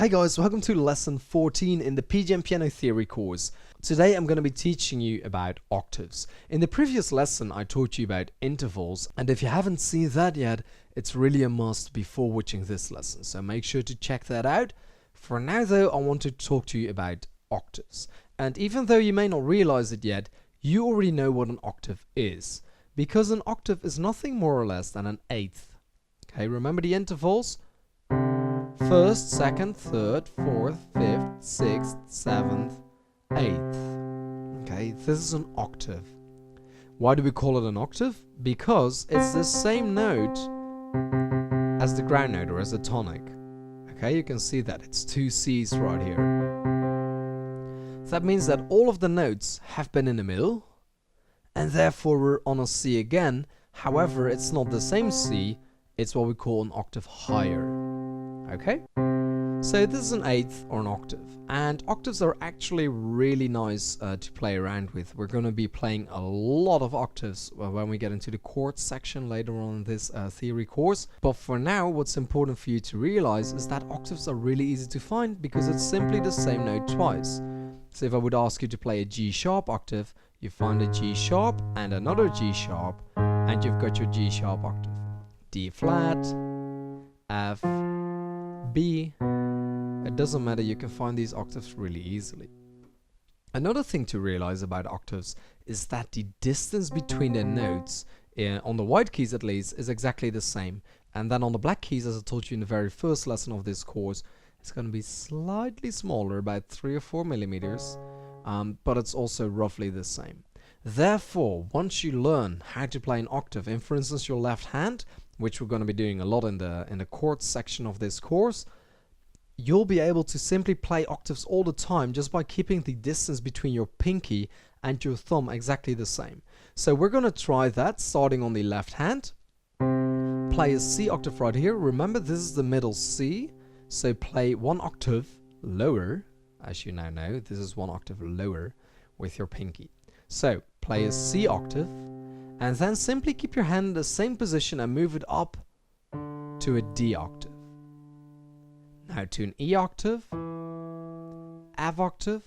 Hi guys, welcome to lesson 14 in the PGN piano theory course. Today I'm going to be teaching you about octaves. In the previous lesson I taught you about intervals, and if you haven't seen that yet, it's really a must before watching this lesson, so make sure to check that out. For now though, I want to talk to you about octaves. And even though you may not realize it yet, you already know what an octave is, because an octave is nothing more or less than an eighth. Okay, remember the intervals? First, second, third, fourth, fifth, sixth, seventh, eighth. Okay, this is an octave. Why do we call it an octave? Because it's the same note as the ground note or as the tonic. Okay, you can see that it's two C's right here. So that means that all of the notes have been in the middle, and therefore we're on a C again. However, it's not the same C, it's what we call an octave higher. Okay, so this is an eighth or an octave, and octaves are actually really nice to play around with. We're going to be playing a lot of octaves when we get into the chords section later on in this theory course. But for now, what's important for you to realize is that octaves are really easy to find because it's simply the same note twice. So if I would ask you to play a G sharp octave, you find a G sharp and another G sharp, and you've got your G sharp octave. D flat, F, B. It doesn't matter, you can find these octaves really easily. Another thing to realize about octaves is that the distance between the notes, on the white keys at least, is exactly the same. And then on the black keys, as I told you in the very first lesson of this course, it's going to be slightly smaller, about 3 or 4 millimeters, but it's also roughly the same. Therefore, once you learn how to play an octave in, for instance, your left hand, which we're going to be doing a lot in the chords section of this course, you'll be able to simply play octaves all the time just by keeping the distance between your pinky and your thumb exactly the same. So we're going to try that starting on the left hand. Play a C octave right here. Remember, this is the middle C, so play one octave lower. As you now know, this is one octave lower with your pinky. So play a C octave, and then simply keep your hand in the same position and move it up to a D octave. Now to an E octave, F octave,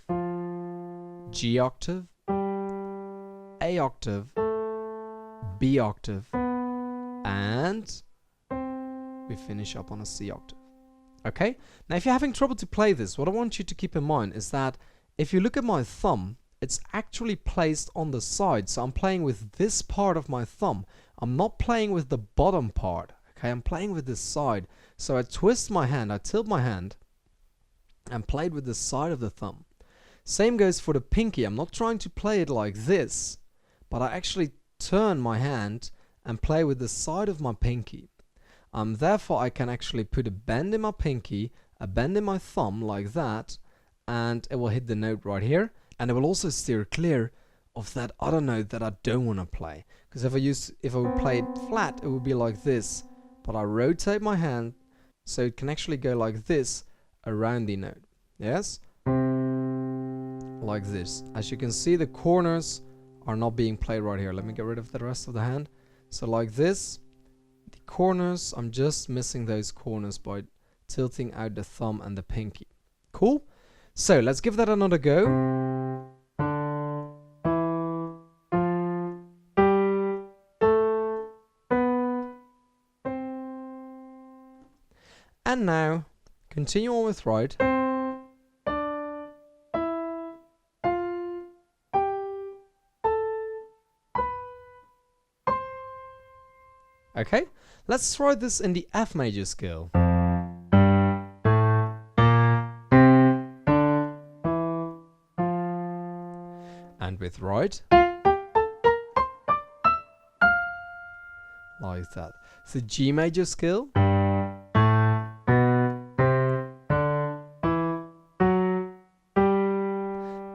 G octave, A octave, B octave, and we finish up on a C octave. Okay? Now if you're having trouble to play this, what I want you to keep in mind is that if you look at my thumb, it's actually placed on the side. So I'm playing with this part of my thumb. I'm not playing with the bottom part. Okay, I'm playing with this side. So I twist my hand, I tilt my hand, and played with the side of the thumb. Same goes for the pinky. I'm not trying to play it like this, but I actually turn my hand and play with the side of my pinky. Therefore, I can actually put a bend in my pinky, a bend in my thumb like that, and it will hit the note right here. And it will also steer clear of that other note that I don't want to play. Because if I would play it flat, it would be like this. But I rotate my hand so it can actually go like this around the note. Yes? Like this. As you can see, the corners are not being played right here. Let me get rid of the rest of the hand. So like this, the corners, I'm just missing those corners by tilting out the thumb and the pinky. Cool? So let's give that another go. And now, continue on with right. Okay, let's try this in the F major scale. And with right. Like that. It's the G major scale.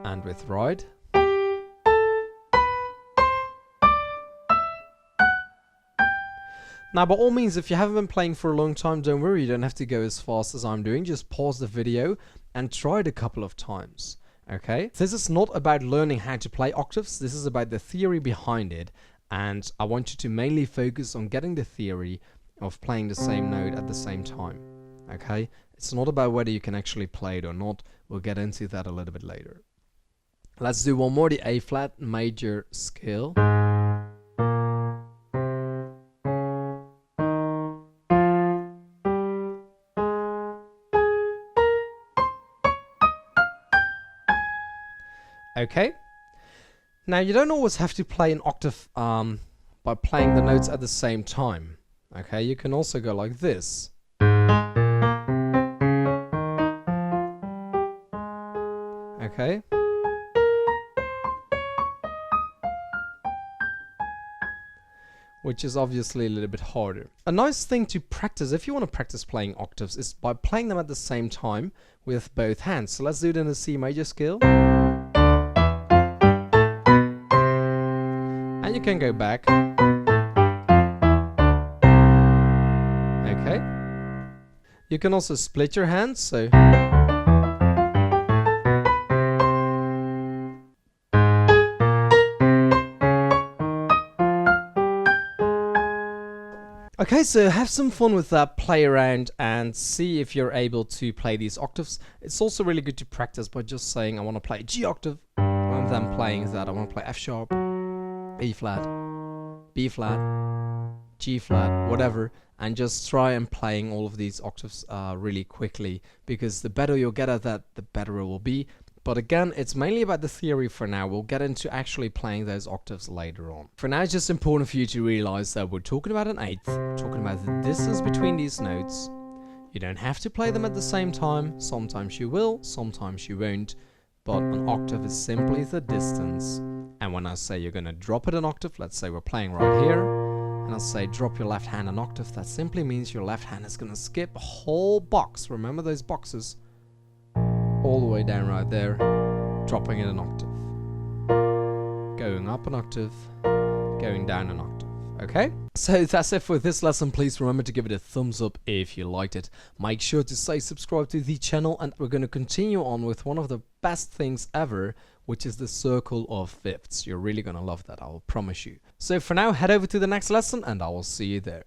And with right. Now, by all means, if you haven't been playing for a long time, don't worry, you don't have to go as fast as I'm doing. Just pause the video and try it a couple of times. Okay? This is not about learning how to play octaves. This is about the theory behind it. And I want you to mainly focus on getting the theory of playing the same note at the same time. Okay? It's not about whether you can actually play it or not. We'll get into that a little bit later. Let's do one more, the A flat major scale. Okay. Now you don't always have to play an octave by playing the notes at the same time. Okay, you can also go like this. Okay. Which is obviously a little bit harder. A nice thing to practice, if you want to practice playing octaves, is by playing them at the same time with both hands. So let's do it in a C major scale. And you can go back. Okay. You can also split your hands, so okay, so have some fun with that, play around and see if you're able to play these octaves. It's also really good to practice by just saying I want to play G octave and then playing that. I want to play F sharp, A flat, B flat, G flat, whatever, and just try and playing all of these octaves really quickly, because the better you'll get at that, the better it will be. But again, it's mainly about the theory for now. We'll get into actually playing those octaves later on. For now, it's just important for you to realize that we're talking about an eighth, talking about the distance between these notes. You don't have to play them at the same time. Sometimes you will, sometimes you won't. But an octave is simply the distance. And when I say you're going to drop it an octave, let's say we're playing right here, and I'll say drop your left hand an octave, that simply means your left hand is going to skip a whole box. Remember those boxes? All the way down right there, dropping it an octave, going up an octave, going down an octave. Okay, so that's it for this lesson. Please remember to give it a thumbs up if you liked it. Make sure to stay subscribed to the channel, and we're going to continue on with one of the best things ever, which is the circle of fifths. You're really going to love that, I will promise you. So for now, head over to the next lesson and I will see you there.